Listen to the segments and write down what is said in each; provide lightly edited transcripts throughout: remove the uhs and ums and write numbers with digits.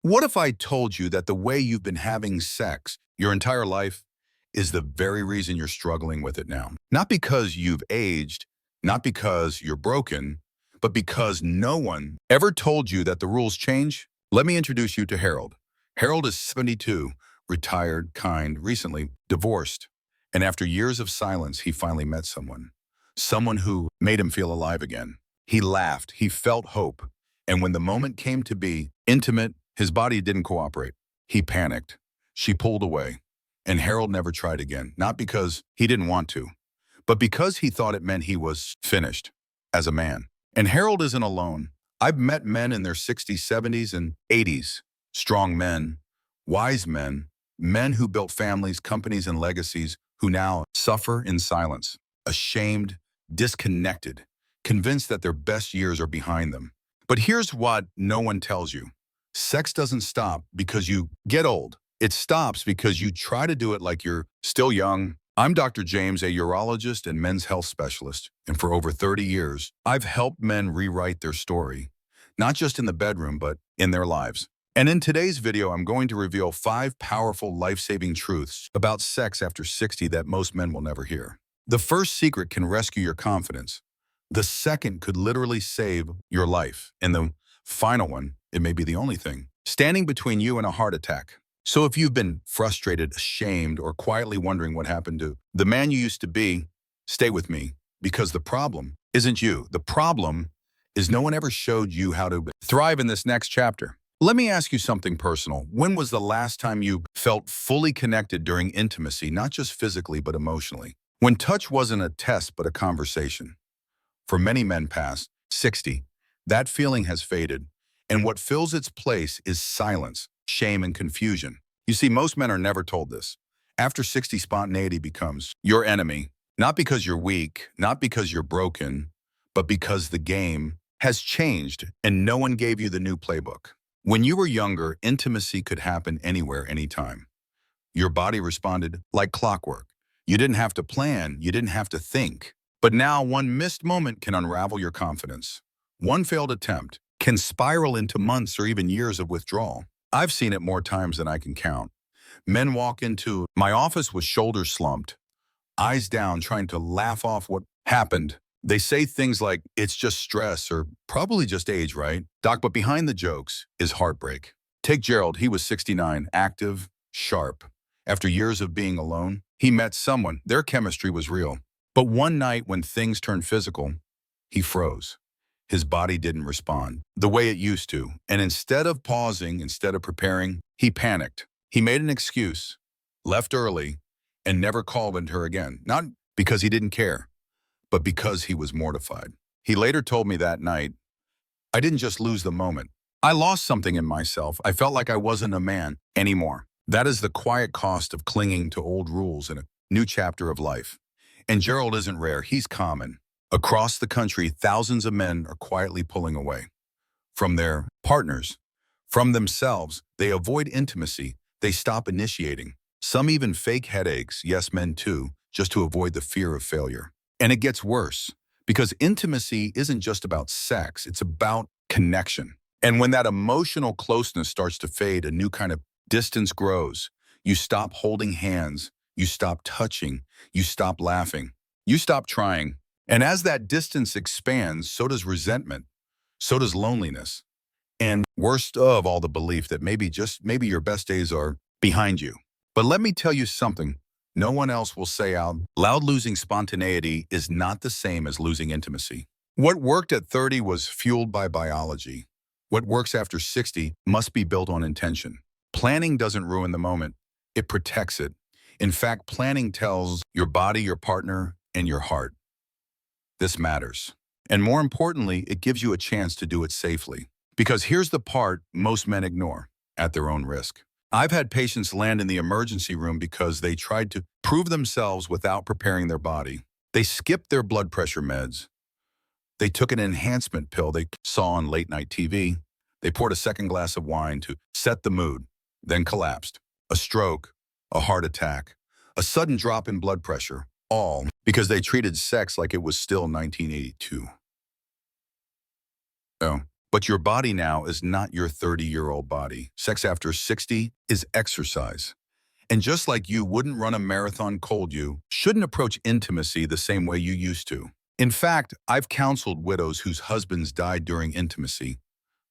What if I told you that the way you've been having sex your entire life is the very reason you're struggling with it now? Not because you've aged, not because you're broken, but because no one ever told you that the rules change? Let me introduce you to Harold. Harold is 72, retired, kind, recently divorced. And after years of silence, he finally met someone. Someone who made him feel alive again. He laughed, he felt hope. And when the moment came to be intimate, his body didn't cooperate. He panicked. She pulled away. And Harold never tried again, not because he didn't want to, but because he thought it meant he was finished as a man. And Harold isn't alone. I've met men in their 60s, 70s, and 80s. Strong men, wise men, men who built families, companies, and legacies who now suffer in silence, ashamed, disconnected, convinced that their best years are behind them. But here's what no one tells you. Sex doesn't stop because you get old. It stops because you try to do it like you're still young. I'm Dr. James, a urologist and men's health specialist, and for over 30 years, I've helped men rewrite their story, not just in the bedroom, but in their lives. And in today's video, I'm going to reveal 5 powerful life-saving truths about sex after 60 that most men will never hear. The first secret can rescue your confidence. The second could literally save your life. And the final one, it may be the only thing, standing between you and a heart attack. So if you've been frustrated, ashamed, or quietly wondering what happened to the man you used to be, stay with me, because the problem isn't you. The problem is no one ever showed you how to thrive in this next chapter. Let me ask you something personal. When was the last time you felt fully connected during intimacy, not just physically, but emotionally? When touch wasn't a test, but a conversation. For many men past 60, that feeling has faded, and what fills its place is silence, shame, and confusion. You see, most men are never told this. After 60, spontaneity becomes your enemy, not because you're weak, not because you're broken, but because the game has changed and no one gave you the new playbook. When you were younger, intimacy could happen anywhere, anytime. Your body responded like clockwork. You didn't have to plan, you didn't have to think. But now one missed moment can unravel your confidence. One failed attempt can spiral into months or even years of withdrawal. I've seen it more times than I can count. Men walk into my office with shoulders slumped, eyes down, trying to laugh off what happened. They say things like, it's just stress or probably just age, right? Doc, but behind the jokes is heartbreak. Take Gerald, he was 69, active, sharp. After years of being alone, he met someone. Their chemistry was real. But one night when things turned physical, he froze. His body didn't respond the way it used to. And instead of pausing, instead of preparing, he panicked. He made an excuse, left early, and never called on her again. Not because he didn't care, but because he was mortified. He later told me that night, I didn't just lose the moment. I lost something in myself. I felt like I wasn't a man anymore. That is the quiet cost of clinging to old rules in a new chapter of life. And Gerald isn't rare, he's common. Across the country, thousands of men are quietly pulling away from their partners, from themselves. They avoid intimacy. They stop initiating. Some even fake headaches, yes, men too, just to avoid the fear of failure. And it gets worse because intimacy isn't just about sex. It's about connection. And when that emotional closeness starts to fade, a new kind of distance grows. You stop holding hands. You stop touching. You stop laughing. You stop trying. And as that distance expands, so does resentment, so does loneliness, and worst of all, the belief that maybe your best days are behind you. But let me tell you something no one else will say out loud. Losing spontaneity is not the same as losing intimacy. What worked at 30 was fueled by biology. What works after 60 must be built on intention. Planning doesn't ruin the moment, it protects it. In fact, planning tells your body, your partner, and your heart, this matters. And more importantly, it gives you a chance to do it safely. Because here's the part most men ignore, at their own risk. I've had patients land in the emergency room because they tried to prove themselves without preparing their body. They skipped their blood pressure meds. They took an enhancement pill they saw on late-night TV. They poured a second glass of wine to set the mood, then collapsed. A stroke, a heart attack, a sudden drop in blood pressure, all because they treated sex like it was still 1982. Oh, But your body now is not your 30-year-old body. Sex after 60 is exercise. And just like you wouldn't run a marathon cold, you shouldn't approach intimacy the same way you used to. In fact, I've counseled widows whose husbands died during intimacy,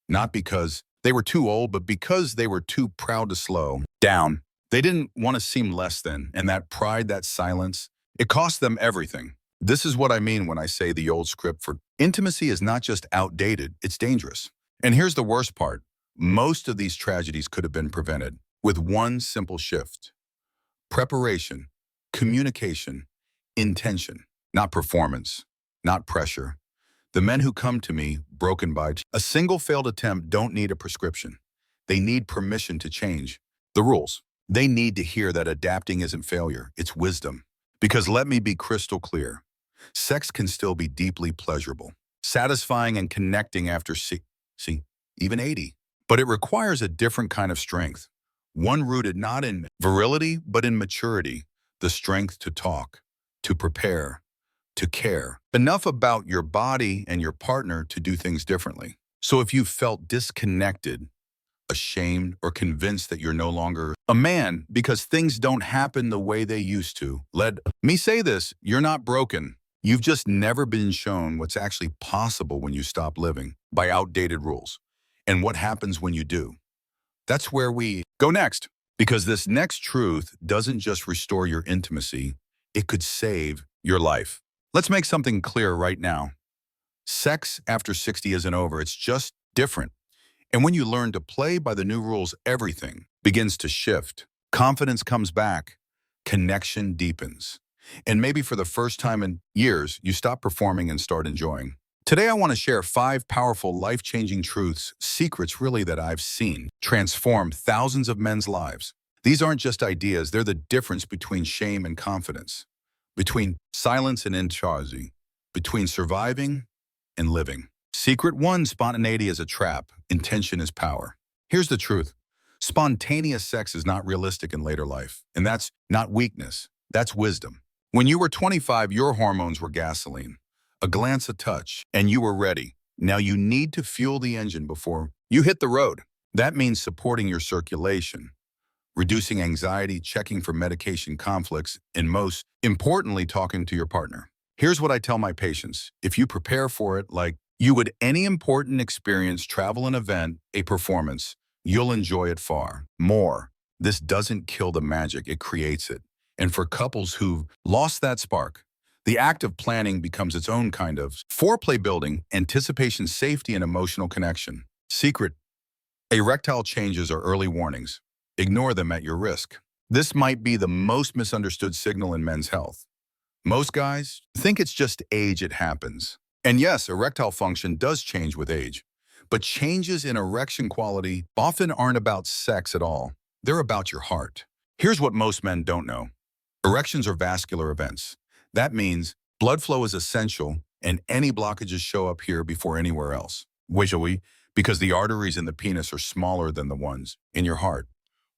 not because they were too old, but because they were too proud to slow down. They didn't want to seem less than, and that pride, that silence, it cost them everything. This is what I mean when I say the old script for intimacy is not just outdated, it's dangerous. And here's the worst part. Most of these tragedies could have been prevented with one simple shift: preparation, communication, intention, not performance, not pressure. The men who come to me, broken by a single failed attempt, don't need a prescription. They need permission to change the rules. They need to hear that adapting isn't failure, it's wisdom. Because let me be crystal clear, sex can still be deeply pleasurable, satisfying and connecting after even 80. But it requires a different kind of strength, one rooted not in virility, but in maturity, the strength to talk, to prepare, to care. Enough about your body and your partner to do things differently. So if you felt disconnected, ashamed, or convinced that you're no longer a man because things don't happen the way they used to, let me say this: you're not broken. You've just never been shown what's actually possible when you stop living by outdated rules. And what happens when you do? That's where we go next. Because this next truth doesn't just restore your intimacy, it could save your life. Let's make something clear right now. Sex after 60 isn't over, it's just different. And when you learn to play by the new rules, everything begins to shift. Confidence comes back, connection deepens. And maybe for the first time in years, you stop performing and start enjoying. Today, I want to share 5 powerful, life-changing truths, secrets really that I've seen transform thousands of men's lives. These aren't just ideas, they're the difference between shame and confidence, between silence and intimacy, between surviving and living. Secret 1, spontaneity is a trap, intention is power. Here's the truth. Spontaneous sex is not realistic in later life, and that's not weakness, that's wisdom. When you were 25, your hormones were gasoline. A glance, a touch, and you were ready. Now you need to fuel the engine before you hit the road. That means supporting your circulation, reducing anxiety, checking for medication conflicts, and most importantly, talking to your partner. Here's what I tell my patients. If you prepare for it like you would any important experience, travel, an event, a performance, you'll enjoy it far more. This doesn't kill the magic, it creates it. And for couples who've lost that spark, the act of planning becomes its own kind of foreplay building, anticipation, safety, and emotional connection. Secret: erectile changes are early warnings. Ignore them at your risk. This might be the most misunderstood signal in men's health. Most guys think it's just age, it happens. And yes, erectile function does change with age. But changes in erection quality often aren't about sex at all. They're about your heart. Here's what most men don't know. Erections are vascular events. That means blood flow is essential, and any blockages show up here before anywhere else. Visually, because the arteries in the penis are smaller than the ones in your heart.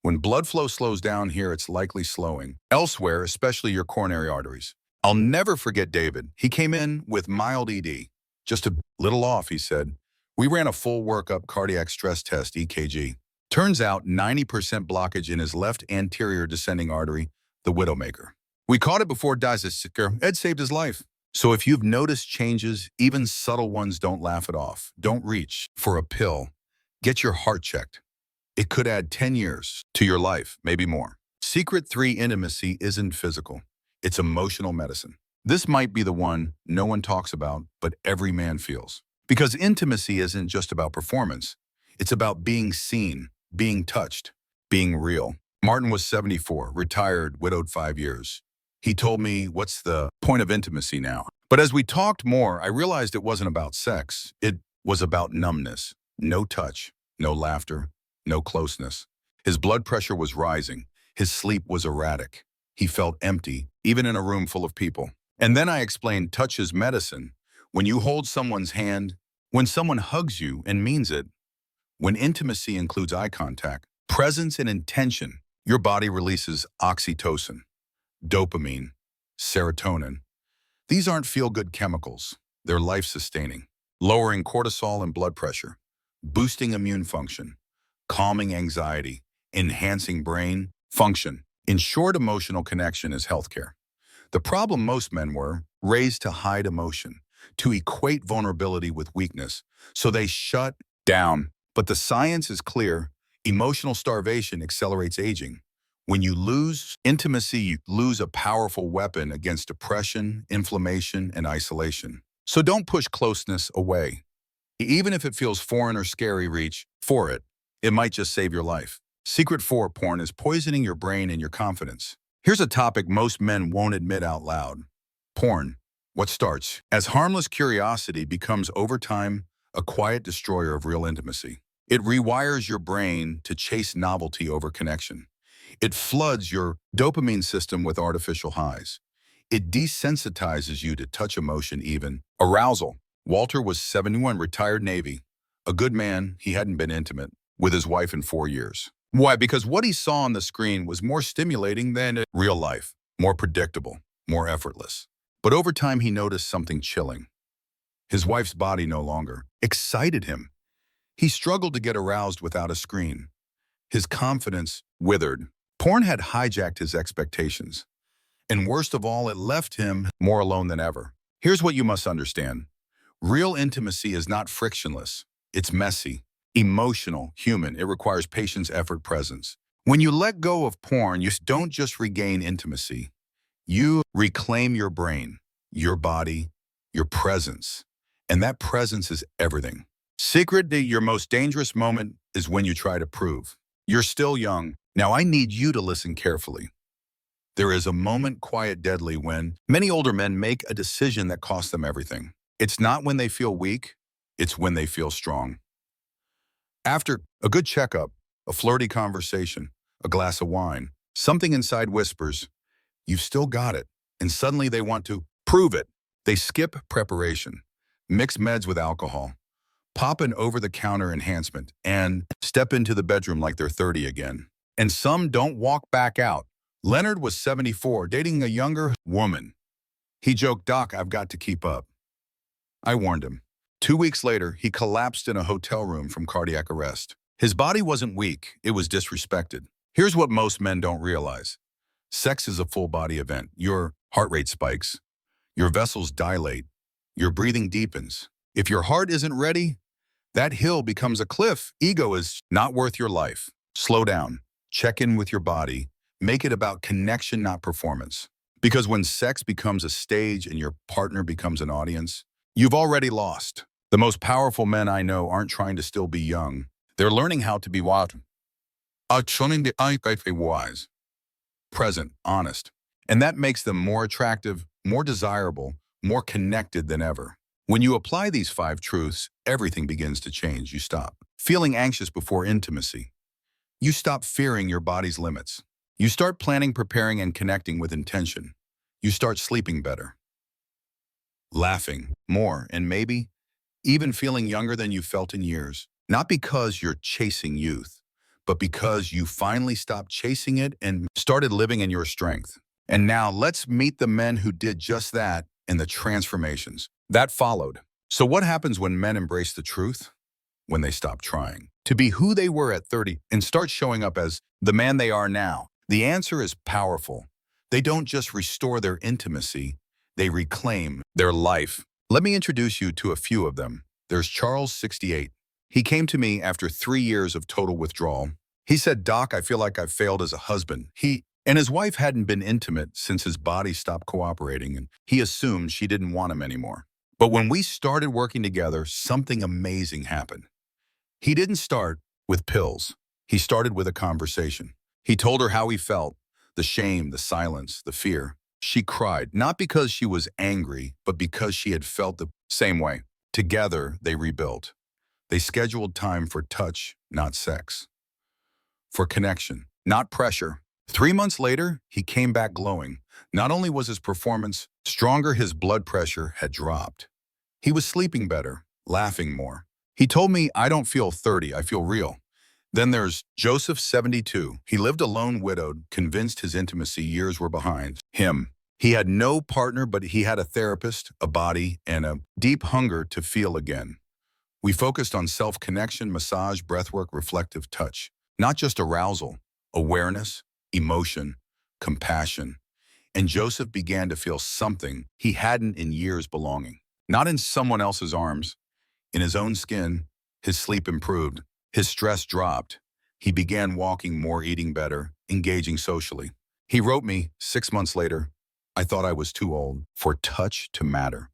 When blood flow slows down here, it's likely slowing elsewhere, especially your coronary arteries. I'll never forget David. He came in with mild ED, just a little off, he said. We ran a full workup cardiac stress test, EKG. Turns out 90% blockage in his left anterior descending artery, the widowmaker. We caught it before disaster. Ed saved his life. So if you've noticed changes, even subtle ones, don't laugh it off. Don't reach for a pill. Get your heart checked. It could add 10 years to your life, maybe more. Secret 3, intimacy isn't physical. It's emotional medicine. This might be the one no one talks about, but every man feels. Because intimacy isn't just about performance. It's about being seen, being touched, being real. Martin was 74, retired, widowed 5 years. He told me, what's the point of intimacy now? But as we talked more, I realized it wasn't about sex. It was about numbness. No touch, no laughter, no closeness. His blood pressure was rising. His sleep was erratic. He felt empty, even in a room full of people. And then I explained touch is medicine. When you hold someone's hand, when someone hugs you and means it, when intimacy includes eye contact, presence, and intention, your body releases oxytocin, dopamine, serotonin. These aren't feel-good chemicals. They're life-sustaining, lowering cortisol and blood pressure. boosting immune function, calming anxiety, enhancing brain function. In short, emotional connection is healthcare. The problem most men were raised to hide emotion, to equate vulnerability with weakness, so they shut down. But the science is clear. Emotional starvation accelerates aging. When you lose intimacy, you lose a powerful weapon against depression, inflammation, and isolation. So don't push closeness away. Even if it feels foreign or scary, reach for it. It might just save your life. Secret 4: porn is poisoning your brain and your confidence. Here's a topic most men won't admit out loud. Porn. What starts as harmless curiosity becomes over time a quiet destroyer of real intimacy. It rewires your brain to chase novelty over connection. It floods your dopamine system with artificial highs. It desensitizes you to touch emotion, even arousal. Walter was 71, retired Navy. A good man, he hadn't been intimate with his wife in 4 years. Why? Because what he saw on the screen was more stimulating than real life, more predictable, more effortless. But over time, he noticed something chilling. His wife's body no longer excited him. He struggled to get aroused without a screen. His confidence withered. Porn had hijacked his expectations. And worst of all, it left him more alone than ever. Here's what you must understand. Real intimacy is not frictionless. It's messy, emotional, human. It requires patience, effort, presence. When you let go of porn, you don't just regain intimacy. You reclaim your brain, your body, your presence. And that presence is everything. Secretly, your most dangerous moment is when you try to prove. You're still young. Now I need you to listen carefully. There is a moment, quiet, deadly, when many older men make a decision that costs them everything. It's not when they feel weak, it's when they feel strong. After a good checkup, a flirty conversation, a glass of wine, something inside whispers, you've still got it. And suddenly they want to prove it. They skip preparation, mix meds with alcohol, pop an over-the-counter enhancement, and step into the bedroom like they're 30 again. And some don't walk back out. Leonard was 74, dating a younger woman. He joked, "Doc, I've got to keep up." I warned him. 2 weeks later, he collapsed in a hotel room from cardiac arrest. His body wasn't weak, it was disrespected. Here's what most men don't realize. Sex is a full-body event. Your heart rate spikes. Your vessels dilate. Your breathing deepens. If your heart isn't ready, that hill becomes a cliff. Ego is not worth your life. Slow down. Check in with your body. Make it about connection, not performance. Because when sex becomes a stage and your partner becomes an audience, you've already lost. The most powerful men I know aren't trying to still be young. They're learning how to be wise, present, honest. And that makes them more attractive, more desirable, more connected than ever. When you apply these 5 truths, everything begins to change. You stop feeling anxious before intimacy. You stop fearing your body's limits. You start planning, preparing, and connecting with intention. You start sleeping better, laughing more, and maybe even feeling younger than you felt in years. Not because you're chasing youth, but because you finally stopped chasing it and started living in your strength. And now let's meet the men who did just that and the transformations that followed. So what happens when men embrace the truth? When they stop trying to be who they were at 30 and start showing up as the man they are now. The answer is powerful. They don't just restore their intimacy, they reclaim their life. Let me introduce you to a few of them. There's Charles, 68. He came to me after 3 years of total withdrawal. He said, "Doc, I feel like I've failed as a husband." He and his wife hadn't been intimate since his body stopped cooperating, and he assumed she didn't want him anymore. But when we started working together, something amazing happened. He didn't start with pills. He started with a conversation. He told her how he felt, the shame, the silence, the fear. She cried, not because she was angry, but because she had felt the same way. Together, they rebuilt. They scheduled time for touch, not sex. For connection, not pressure. 3 months later, he came back glowing. Not only was his performance stronger, his blood pressure had dropped. He was sleeping better, laughing more. He told me, "I don't feel 30, I feel real." Then there's Joseph, 72. He lived alone, widowed, convinced his intimacy years were behind him. He had no partner, but he had a therapist, a body, and a deep hunger to feel again. We focused on self-connection, massage, breathwork, reflective touch. Not just arousal, awareness, emotion, compassion. And Joseph began to feel something he hadn't in years belonging. Not in someone else's arms, in his own skin. His sleep improved. His stress dropped. He began walking more, eating better, engaging socially. He wrote me 6 months later, I thought I was too old for touch to matter.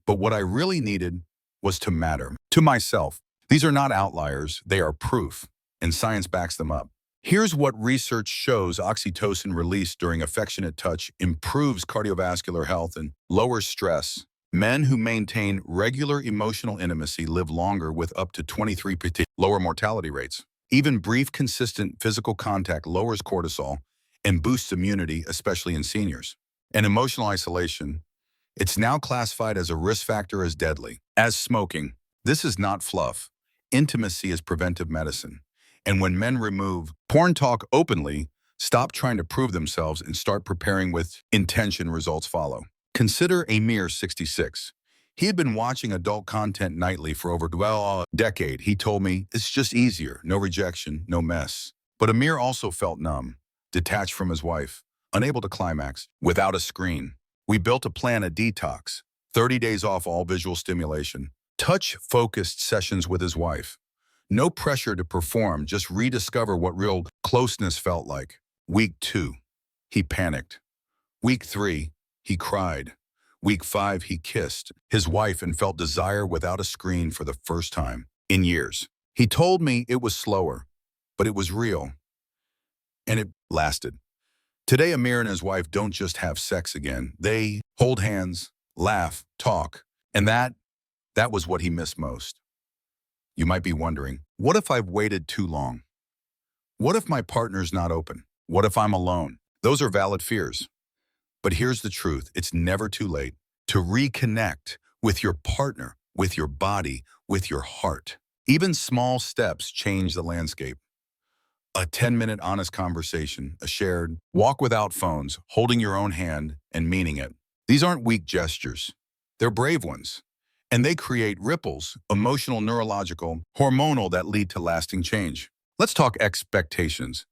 But what I really needed was to matter to myself. These are not outliers, they are proof, and science backs them up. Here's what research shows: oxytocin released during affectionate touch improves cardiovascular health and lowers stress. Men who maintain regular emotional intimacy live longer with up to 23% lower mortality rates. Even brief, consistent physical contact lowers cortisol and boosts immunity, especially in seniors. And emotional isolation, it's now classified as a risk factor as deadly as smoking. This is not fluff. Intimacy is preventive medicine. And when men remove porn talk openly, stop trying to prove themselves, and start preparing with intention, results follow. Consider Amir, 66. He had been watching adult content nightly for over a decade. He told me, it's just easier, no rejection, no mess. But Amir also felt numb, detached from his wife, unable to climax, without a screen. We built a plan, a detox, 30 days off all visual stimulation, touch-focused sessions with his wife. No pressure to perform, just rediscover what real closeness felt like. Week 2, he panicked. Week 3, he cried. Week 5, he kissed his wife and felt desire without a screen for the first time in years. He told me it was slower, but it was real, and it lasted. Today, Amir and his wife don't just have sex again. They hold hands, laugh, talk, and that was what he missed most. You might be wondering, what if I've waited too long? What if my partner's not open? What if I'm alone? Those are valid fears. But here's the truth. It's never too late to reconnect with your partner, with your body, with your heart. Even small steps change the landscape. A 10-minute honest conversation, a shared walk without phones, holding your own hand and meaning it. These aren't weak gestures. They're brave ones. And they create ripples, emotional, neurological, hormonal, that lead to lasting change. Let's talk expectations.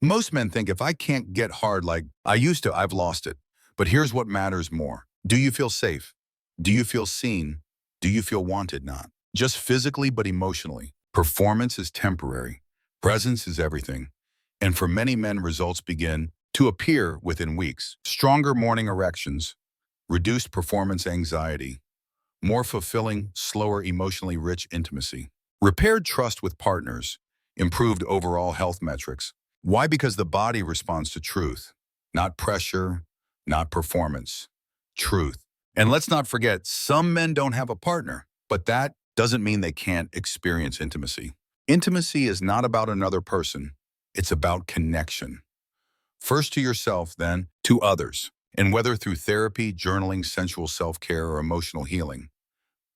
Most men think, if I can't get hard like I used to, I've lost it. But here's what matters more. Do you feel safe? Do you feel seen? Do you feel wanted? Not just physically, but emotionally. Performance is temporary. Presence is everything. And for many men, results begin to appear within weeks. Stronger morning erections, reduced performance anxiety, more fulfilling, slower, emotionally rich intimacy, repaired trust with partners, improved overall health metrics. Why? Because the body responds to truth, not pressure, not performance, truth. And let's not forget, some men don't have a partner, but that doesn't mean they can't experience intimacy. Intimacy is not about another person. It's about connection. First to yourself, then to others. And whether through therapy, journaling, sensual self-care, or emotional healing,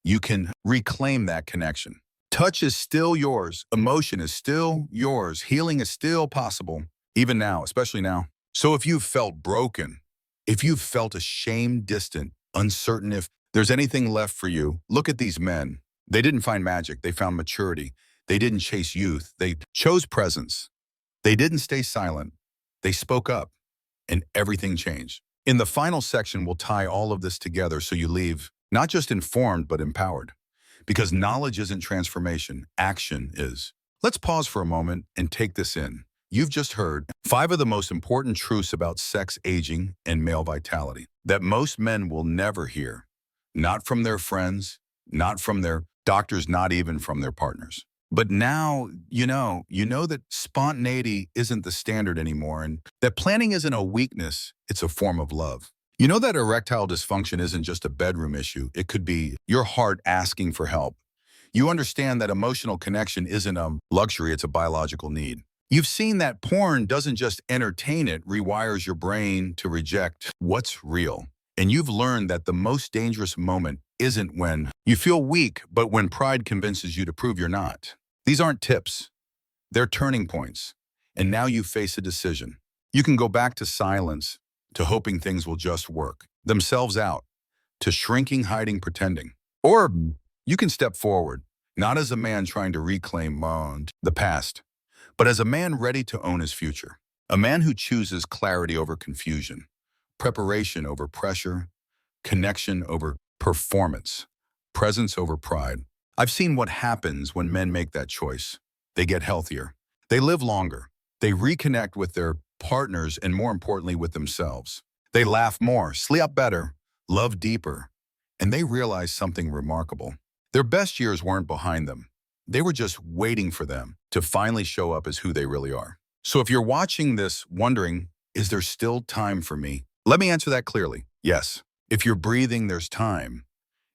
you can reclaim that connection. Touch is still yours. Emotion is still yours. Healing is still possible, even now, especially now. So if you've felt broken, if you've felt ashamed, distant, uncertain if there's anything left for you, look at these men. They didn't find magic. They found maturity. They didn't chase youth. They chose presence. They didn't stay silent. They spoke up, and everything changed. In the final section, we'll tie all of this together so you leave not just informed, but empowered. Because knowledge isn't transformation, action is. Let's pause for a moment and take this in. You've just heard 5 of the most important truths about sex, aging, and male vitality that most men will never hear. Not from their friends, not from their doctors, not even from their partners. But now, you know that spontaneity isn't the standard anymore, and that planning isn't a weakness, it's a form of love. You know that erectile dysfunction isn't just a bedroom issue. It could be your heart asking for help. You understand that emotional connection isn't a luxury, it's a biological need. You've seen that porn doesn't just entertain, it rewires your brain to reject what's real. And you've learned that the most dangerous moment isn't when you feel weak, but when pride convinces you to prove you're not. These aren't tips. They're turning points. And now you face a decision. You can go back to silence, to hoping things will just work themselves out, to shrinking, hiding, pretending. Or you can step forward, not as a man trying to reclaim the past, but as a man ready to own his future. A man who chooses clarity over confusion, preparation over pressure, connection over performance, presence over pride. I've seen what happens when men make that choice. They get healthier. They live longer. They reconnect with their partners and, more importantly, with themselves. They laugh more, sleep better, love deeper, and they realize something remarkable. Their best years weren't behind them. They were just waiting for them to finally show up as who they really are. So if you're watching this wondering, is there still time for me? Let me answer that clearly. Yes. If you're breathing, there's time.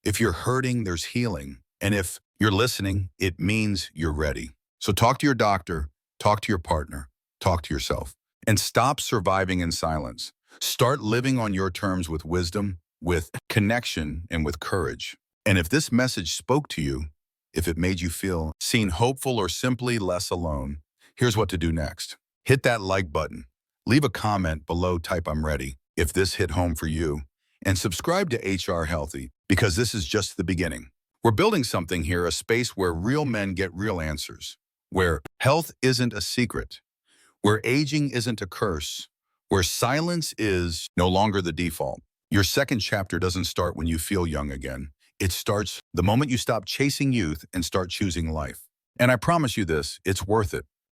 If you're hurting, there's healing. And if you're listening, it means you're ready. So talk to your doctor, talk to your partner, talk to yourself, and stop surviving in silence. Start living on your terms with wisdom, with connection, and with courage. And if this message spoke to you, if it made you feel seen, hopeful, or simply less alone, here's what to do next. Hit that like button. Leave a comment below, type "I'm ready" if this hit home for you. And subscribe to HR Healthy, because this is just the beginning. We're building something here, a space where real men get real answers, where health isn't a secret, where aging isn't a curse, where silence is no longer the default. Your second chapter doesn't start when you feel young again. It starts the moment you stop chasing youth and start choosing life. And I promise you this, it's worth it.